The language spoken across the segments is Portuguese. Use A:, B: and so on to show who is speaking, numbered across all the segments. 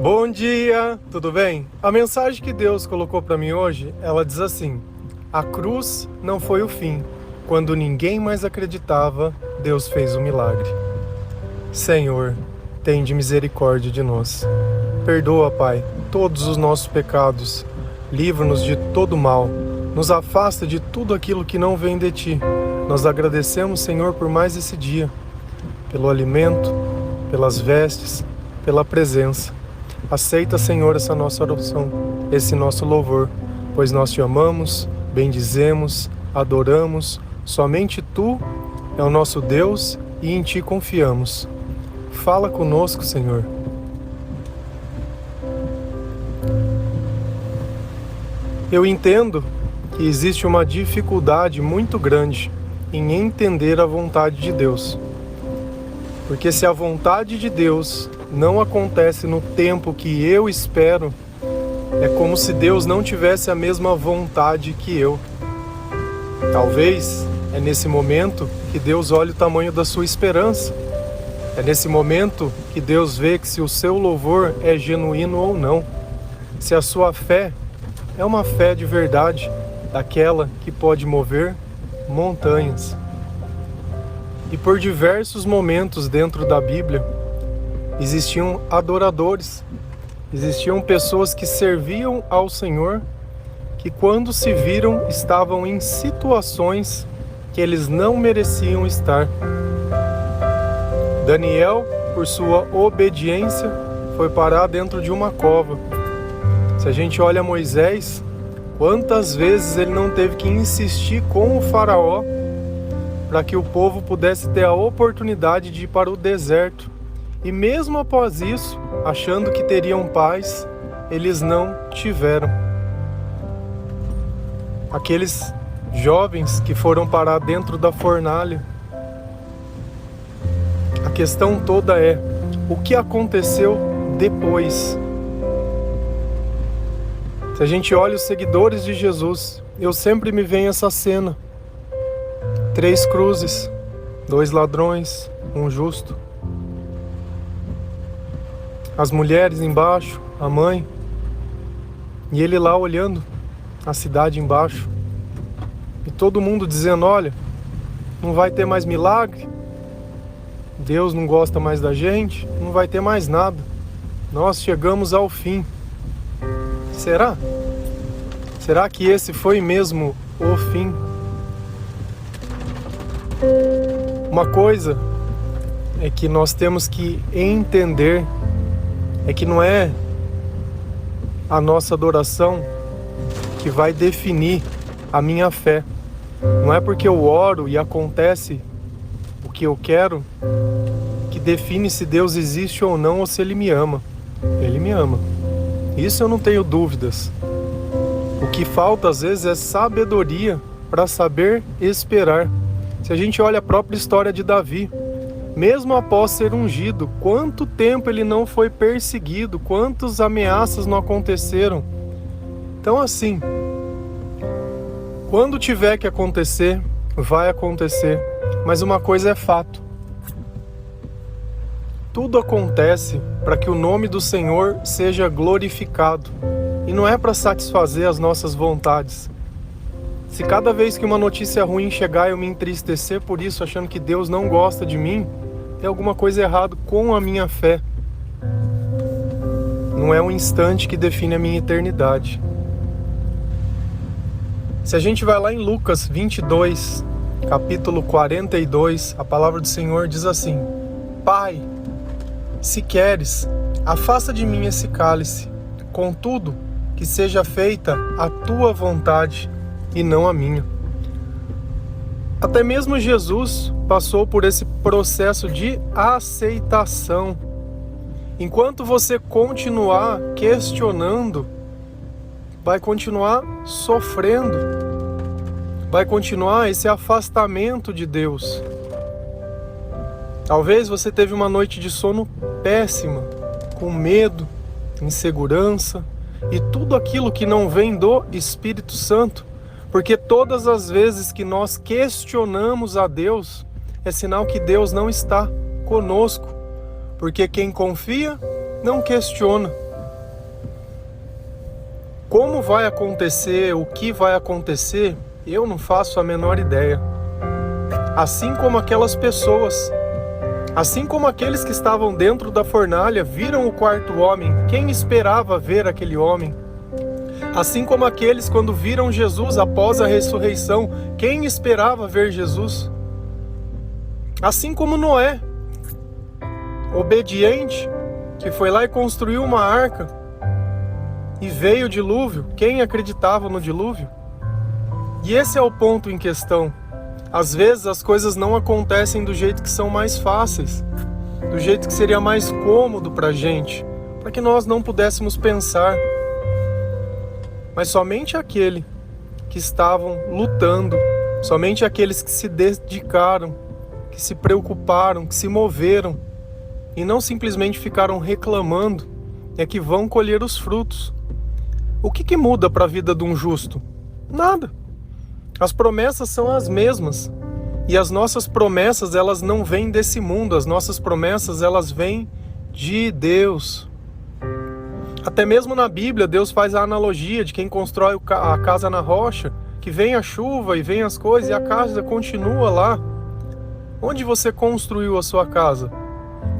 A: Bom dia, tudo bem? A mensagem que Deus colocou para mim hoje, ela diz assim: a cruz não foi o fim. Quando ninguém mais acreditava, Deus fez um milagre. Senhor, tende misericórdia de nós. Perdoa, Pai, todos os nossos pecados. Livra-nos de todo mal. Nos afasta de tudo aquilo que não vem de Ti. Nós agradecemos, Senhor, por mais esse dia, pelo alimento, pelas vestes, pela presença. Aceita, Senhor, essa nossa oração, esse nosso louvor, pois nós Te amamos, bendizemos, adoramos. Somente Tu é o nosso Deus e em Ti confiamos. Fala conosco, Senhor. Eu entendo que existe uma dificuldade muito grande em entender a vontade de Deus. Porque se a vontade de Deus não acontece no tempo que eu espero, é como se Deus não tivesse a mesma vontade que eu. Talvez é nesse momento que Deus olha o tamanho da sua esperança. É nesse momento que Deus vê que se o seu louvor é genuíno ou não. Se a sua fé é uma fé de verdade, daquela que pode mover montanhas. E por diversos momentos dentro da Bíblia, existiam adoradores, existiam pessoas que serviam ao Senhor, que quando se viram estavam em situações que eles não mereciam estar. Daniel, por sua obediência, foi parar dentro de uma cova. Se a gente olha Moisés, quantas vezes ele não teve que insistir com o faraó para que o povo pudesse ter a oportunidade de ir para o deserto. E mesmo após isso, achando que teriam paz, eles não tiveram. Aqueles jovens que foram parar dentro da fornalha. A questão toda é, o que aconteceu depois? Se a gente olha os seguidores de Jesus, eu sempre me venho essa cena. 3 cruzes, 2 ladrões, um justo. As mulheres embaixo, a mãe. E ele lá olhando a cidade embaixo. E todo mundo dizendo, olha, não vai ter mais milagre. Deus não gosta mais da gente, não vai ter mais nada. Nós chegamos ao fim. Será? Será que esse foi mesmo o fim? Uma coisa é que nós temos que entender, é que não é a nossa adoração que vai definir a minha fé. Não é porque eu oro e acontece o que eu quero que define se Deus existe ou não, ou se Ele me ama. Ele me ama. Isso eu não tenho dúvidas. O que falta às vezes é sabedoria para saber esperar. Se a gente olha a própria história de Davi, mesmo após ser ungido, quanto tempo ele não foi perseguido, quantas ameaças não aconteceram. Então assim, quando tiver que acontecer, vai acontecer. Mas uma coisa é fato. Tudo acontece para que o nome do Senhor seja glorificado. E não é para satisfazer as nossas vontades. Se cada vez que uma notícia ruim chegar eu me entristecer por isso, achando que Deus não gosta de mim, tem alguma coisa errada com a minha fé. Não é um instante que define a minha eternidade. Se a gente vai lá em Lucas 22, capítulo 42, a palavra do Senhor diz assim: Pai, se queres, afasta de mim esse cálice, contudo, que seja feita a tua vontade e não a minha. Até mesmo Jesus passou por esse processo de aceitação. Enquanto você continuar questionando, vai continuar sofrendo, vai continuar esse afastamento de Deus. Talvez você teve uma noite de sono péssima, com medo, insegurança e tudo aquilo que não vem do Espírito Santo. Porque todas as vezes que nós questionamos a Deus, é sinal que Deus não está conosco. Porque quem confia, não questiona. Como vai acontecer, o que vai acontecer, eu não faço a menor ideia. Assim como aquelas pessoas, assim como aqueles que estavam dentro da fornalha viram o quarto homem, quem esperava ver aquele homem? Assim como aqueles quando viram Jesus após a ressurreição, quem esperava ver Jesus? Assim como Noé, obediente, que foi lá e construiu uma arca, e veio o dilúvio, quem acreditava no dilúvio? E esse é o ponto em questão. Às vezes as coisas não acontecem do jeito que são mais fáceis, do jeito que seria mais cômodo pra gente, para que nós não pudéssemos pensar. Mas somente aquele que estavam lutando, somente aqueles que se dedicaram, que se preocuparam, que se moveram e não simplesmente ficaram reclamando, é que vão colher os frutos. O que muda para a vida de um justo? Nada. As promessas são as mesmas. E as nossas promessas, elas não vêm desse mundo. As nossas promessas, elas vêm de Deus. Até mesmo na Bíblia, Deus faz a analogia de quem constrói a casa na rocha, que vem a chuva e vem as coisas e a casa continua lá. Onde você construiu a sua casa?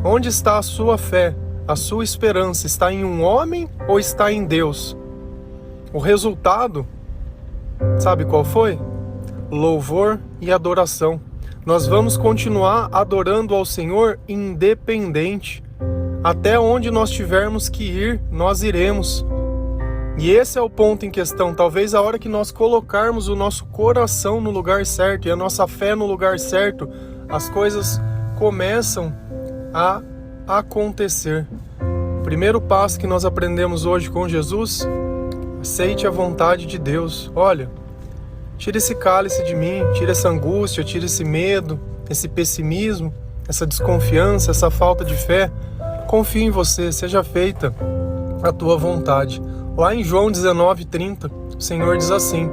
A: Onde está a sua fé? A sua esperança está em um homem ou está em Deus? O resultado, sabe qual foi? Louvor e adoração. Nós vamos continuar adorando ao Senhor independente. Até onde nós tivermos que ir, nós iremos. E esse é o ponto em questão. Talvez a hora que nós colocarmos o nosso coração no lugar certo e a nossa fé no lugar certo, as coisas começam a acontecer. O primeiro passo que nós aprendemos hoje com Jesus: aceite a vontade de Deus. Olha, tira esse cálice de mim, tira essa angústia, tira esse medo, esse pessimismo, essa desconfiança, essa falta de fé. Confie em você, seja feita a tua vontade. Lá em João 19:30, o Senhor diz assim: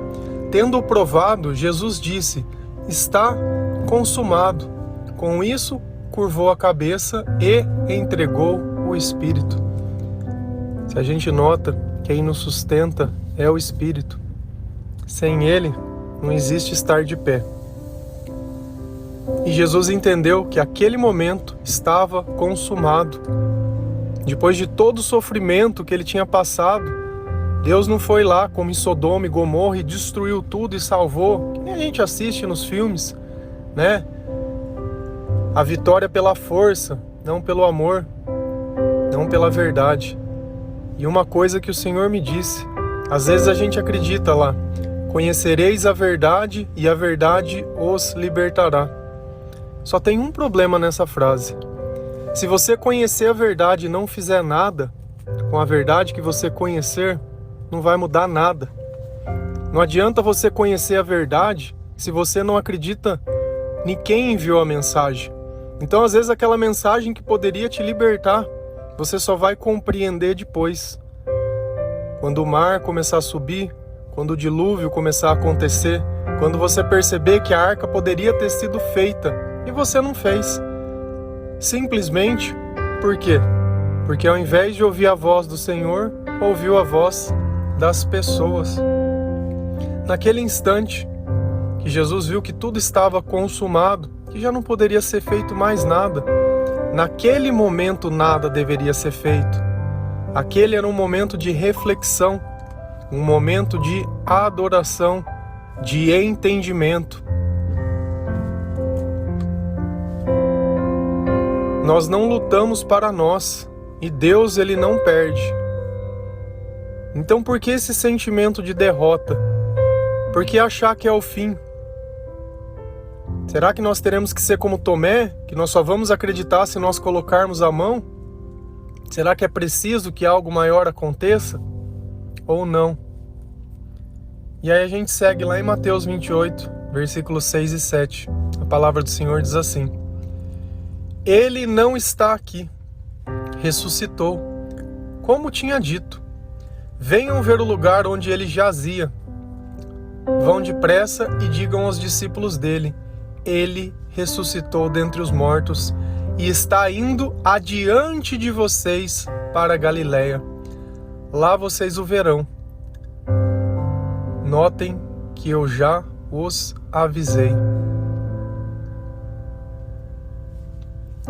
A: tendo-o provado, Jesus disse: está consumado. Com isso, curvou a cabeça e entregou o Espírito. Se a gente nota, quem nos sustenta é o Espírito. Sem Ele, não existe estar de pé. E Jesus entendeu que aquele momento estava consumado. Depois de todo o sofrimento que ele tinha passado, Deus não foi lá como em Sodoma e Gomorra e destruiu tudo e salvou, que nem a gente assiste nos filmes, né? A vitória pela força, não pelo amor, não pela verdade. E uma coisa que o Senhor me disse, às vezes a gente acredita lá: conhecereis a verdade e a verdade os libertará. Só tem um problema nessa frase. Se você conhecer a verdade e não fizer nada com a verdade que você conhecer, não vai mudar nada. Não adianta você conhecer a verdade se você não acredita em quem enviou a mensagem. Então, às vezes, aquela mensagem que poderia te libertar, você só vai compreender depois. Quando o mar começar a subir, quando o dilúvio começar a acontecer, quando você perceber que a arca poderia ter sido feita e você não fez. Simplesmente, por quê? Porque ao invés de ouvir a voz do Senhor, ouviu a voz das pessoas. Naquele instante que Jesus viu que tudo estava consumado, que já não poderia ser feito mais nada, naquele momento nada deveria ser feito. Aquele era um momento de reflexão, um momento de adoração, de entendimento. Nós não lutamos para nós, e Deus, Ele não perde. Então por que esse sentimento de derrota? Por que achar que é o fim? Será que nós teremos que ser como Tomé, que nós só vamos acreditar se nós colocarmos a mão? Será que é preciso que algo maior aconteça? Ou não? E aí a gente segue lá em Mateus 28, versículos 6 e 7. A palavra do Senhor diz assim: Ele não está aqui, ressuscitou, como tinha dito. Venham ver o lugar onde ele jazia. Vão depressa e digam aos discípulos dele: ele ressuscitou dentre os mortos e está indo adiante de vocês para a Galileia. Lá vocês o verão. Notem que eu já os avisei.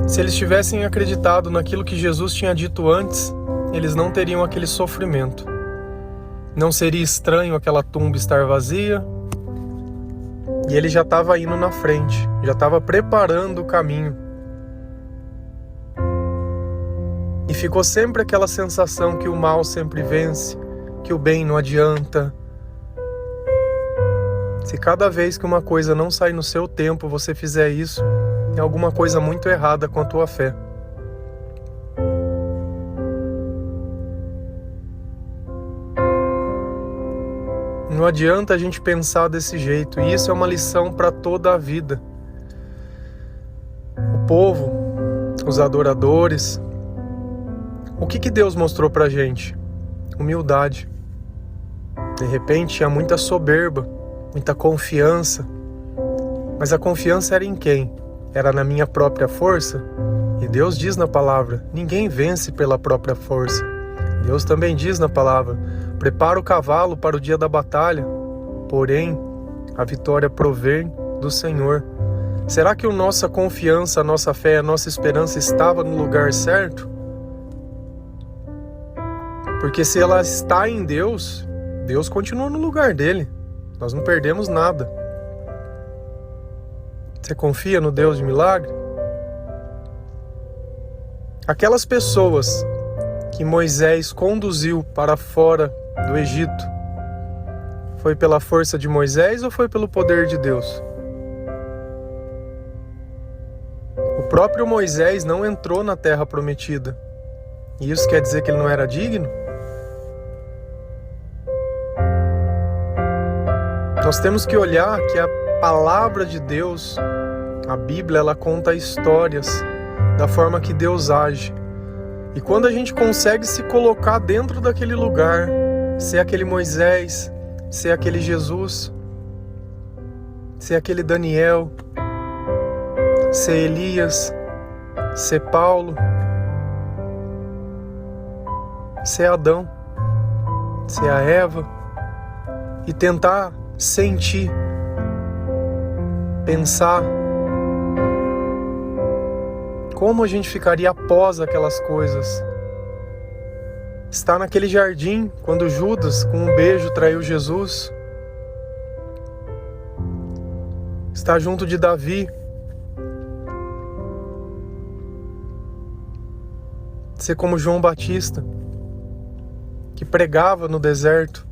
A: Se eles tivessem acreditado naquilo que Jesus tinha dito antes, eles não teriam aquele sofrimento. Não seria estranho aquela tumba estar vazia. E ele já estava indo na frente, já estava preparando o caminho. E ficou sempre aquela sensação que o mal sempre vence, que o bem não adianta. Se cada vez que uma coisa não sai no seu tempo, você fizer isso, tem alguma coisa muito errada com a tua fé. Não adianta a gente pensar desse jeito, e isso é uma lição para toda a vida. O povo, os adoradores, o que Deus mostrou pra gente? Humildade. De repente tinha muita soberba, muita confiança, mas a confiança era em quem? Era na minha própria força? E Deus diz na palavra, ninguém vence pela própria força. Deus também diz na palavra, prepara o cavalo para o dia da batalha, porém a vitória provém do Senhor. Será que a nossa confiança, a nossa fé, a nossa esperança estava no lugar certo? Porque se ela está em Deus, Deus continua no lugar dele. Nós não perdemos nada. Você confia no Deus de milagre? Aquelas pessoas que Moisés conduziu para fora do Egito, foi pela força de Moisés ou foi pelo poder de Deus? O próprio Moisés não entrou na terra prometida. E isso quer dizer que ele não era digno? Nós temos que olhar que a palavra de Deus, a Bíblia, ela conta histórias da forma que Deus age. E quando a gente consegue se colocar dentro daquele lugar, ser aquele Moisés, ser aquele Jesus, ser aquele Daniel, ser Elias, ser Paulo, ser Adão, ser a Eva, e tentar sentir, pensar como a gente ficaria após aquelas coisas. Estar naquele jardim quando Judas com um beijo traiu Jesus. Estar junto de Davi. Ser como João Batista, que pregava no deserto.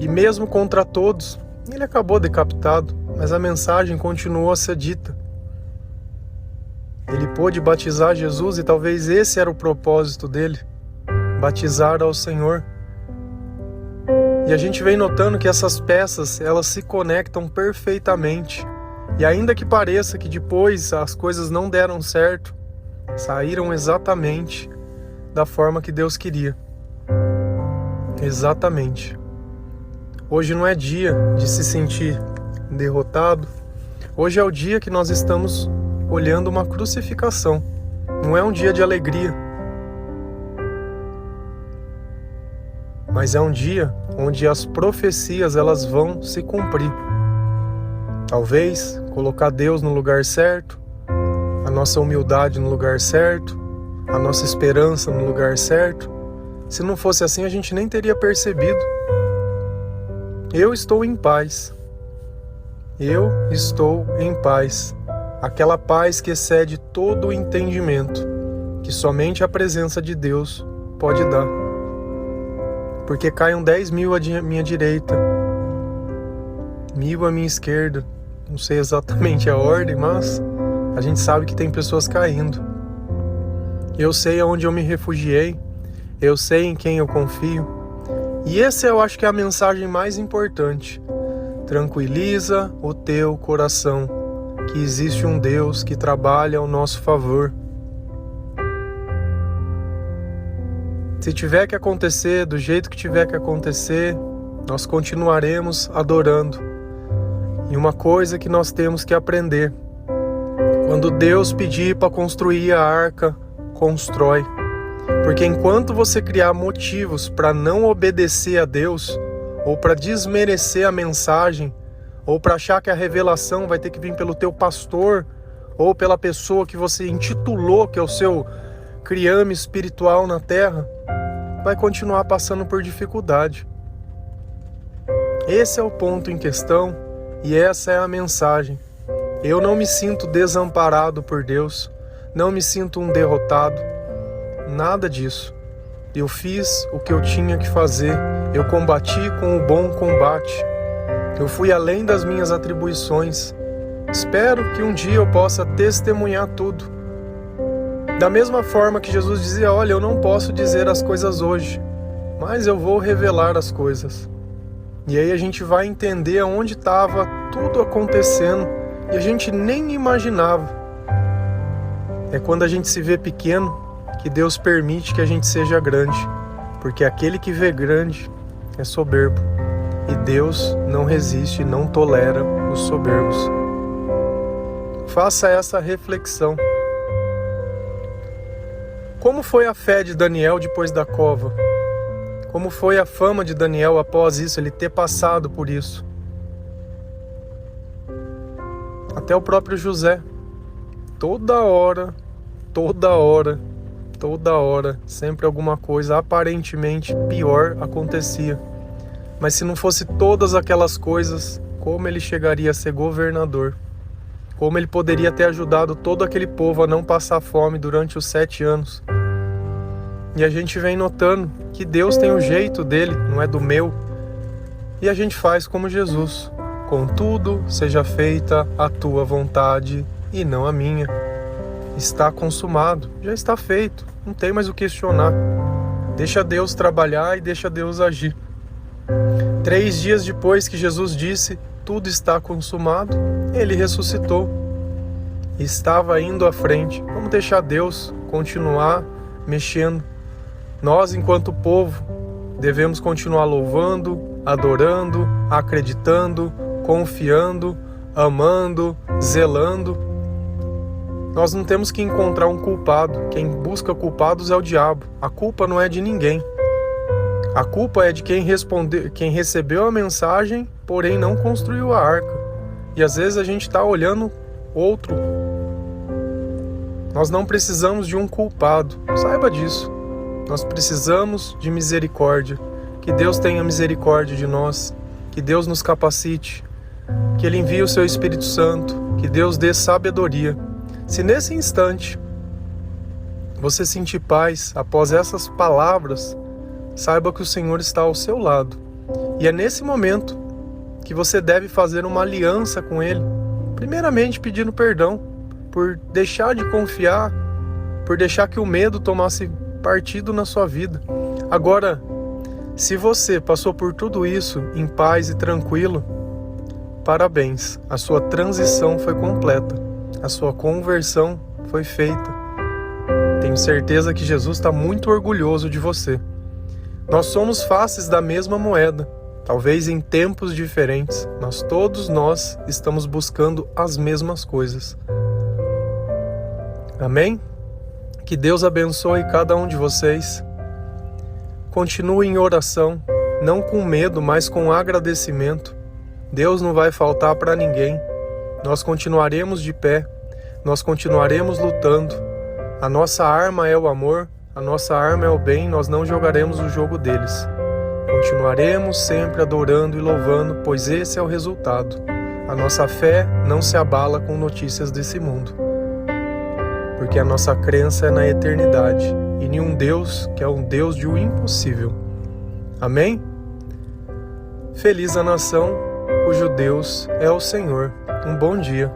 A: E mesmo contra todos, ele acabou decapitado, mas a mensagem continuou a ser dita. Ele pôde batizar Jesus e talvez esse era o propósito dele, batizar ao Senhor. E a gente vem notando que essas peças, elas se conectam perfeitamente. E ainda que pareça que depois as coisas não deram certo, saíram exatamente da forma que Deus queria. Exatamente. Hoje não é dia de se sentir derrotado. Hoje é o dia que nós estamos olhando uma crucificação. Não é um dia de alegria. Mas é um dia onde as profecias elas vão se cumprir. Talvez colocar Deus no lugar certo, a nossa humildade no lugar certo, a nossa esperança no lugar certo. Se não fosse assim, a gente nem teria percebido. Eu estou em paz. Eu estou em paz. Aquela paz que excede todo o entendimento, que somente a presença de Deus pode dar. Porque caiam 10.000 à minha direita, 1.000 à minha esquerda. Não sei exatamente a ordem, mas a gente sabe que tem pessoas caindo. Eu sei aonde eu me refugiei, eu sei em quem eu confio. E essa eu acho que é a mensagem mais importante. Tranquiliza o teu coração, que existe um Deus que trabalha ao nosso favor. Se tiver que acontecer, do jeito que tiver que acontecer, nós continuaremos adorando. E uma coisa que nós temos que aprender: quando Deus pedir para construir a arca, constrói. Porque enquanto você criar motivos para não obedecer a Deus, ou para desmerecer a mensagem, ou para achar que a revelação vai ter que vir pelo teu pastor, ou pela pessoa que você intitulou, que é o seu criame espiritual na terra, vai continuar passando por dificuldade. Esse é o ponto em questão e essa é a mensagem. Eu não me sinto desamparado por Deus, não me sinto um derrotado, nada disso. Eu fiz o que eu tinha que fazer, eu combati com o bom combate, eu fui além das minhas atribuições. Espero que um dia eu possa testemunhar tudo. Da mesma forma que Jesus dizia, olha, eu não posso dizer as coisas hoje, mas eu vou revelar as coisas. E aí a gente vai entender aonde estava tudo acontecendo e a gente nem imaginava. É quando a gente se vê pequeno que Deus permite que a gente seja grande, porque aquele que vê grande é soberbo e Deus não resiste e não tolera os soberbos. Faça essa reflexão. Como foi a fé de Daniel depois da cova? Como foi a fama de Daniel após isso, ele ter passado por isso? Até o próprio José. Toda hora, sempre alguma coisa aparentemente pior acontecia. Mas se não fosse todas aquelas coisas, como ele chegaria a ser governador? Como ele poderia ter ajudado todo aquele povo a não passar fome durante os 7 anos? E a gente vem notando que Deus tem o jeito dele, não é do meu. E a gente faz como Jesus. Contudo, seja feita a tua vontade e não a minha. Está consumado, já está feito, não tem mais o que questionar. Deixa Deus trabalhar e deixa Deus agir. 3 dias depois que Jesus disse, tudo está consumado, ele ressuscitou. Estava indo à frente. Vamos deixar Deus continuar mexendo. Nós, enquanto povo, devemos continuar louvando, adorando, acreditando, confiando, amando, zelando. Nós não temos que encontrar um culpado. Quem busca culpados é o diabo. A culpa não é de ninguém. A culpa é de quem recebeu a mensagem, porém não construiu a arca. E às vezes a gente está olhando outro. Nós não precisamos de um culpado. Saiba disso. Nós precisamos de misericórdia. Que Deus tenha misericórdia de nós. Que Deus nos capacite. Que Ele envie o seu Espírito Santo. Que Deus dê sabedoria. Se nesse instante você sentir paz após essas palavras, saiba que o Senhor está ao seu lado. E é nesse momento que você deve fazer uma aliança com Ele. Primeiramente pedindo perdão por deixar de confiar, por deixar que o medo tomasse partido na sua vida. Agora, se você passou por tudo isso em paz e tranquilo, parabéns, a sua transição foi completa, a sua conversão foi feita. Tenho certeza que Jesus está muito orgulhoso de você. Nós somos faces da mesma moeda, talvez em tempos diferentes, mas todos nós estamos buscando as mesmas coisas. Amém? Que Deus abençoe cada um de vocês. Continue em oração, não com medo, mas com agradecimento. Deus não vai faltar para ninguém. Nós continuaremos de pé, nós continuaremos lutando. A nossa arma é o amor, a nossa arma é o bem, nós não jogaremos o jogo deles. Continuaremos sempre adorando e louvando, pois esse é o resultado. A nossa fé não se abala com notícias desse mundo, porque a nossa crença é na eternidade e em um Deus que é um Deus de o impossível. Amém? Feliz a nação cujo Deus é o Senhor. Um bom dia.